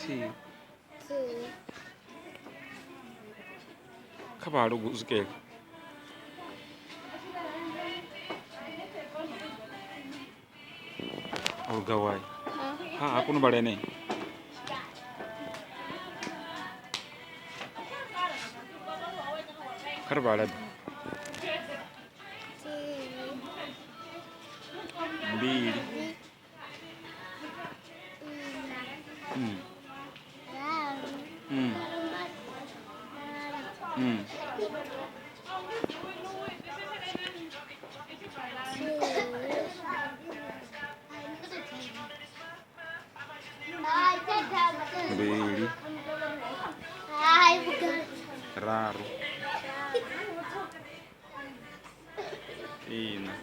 Two. Two. Kapa do guske. Or gawai. Ha aku nu bade ne. Kar bada. Mbili. Mbili. Raru. Ina.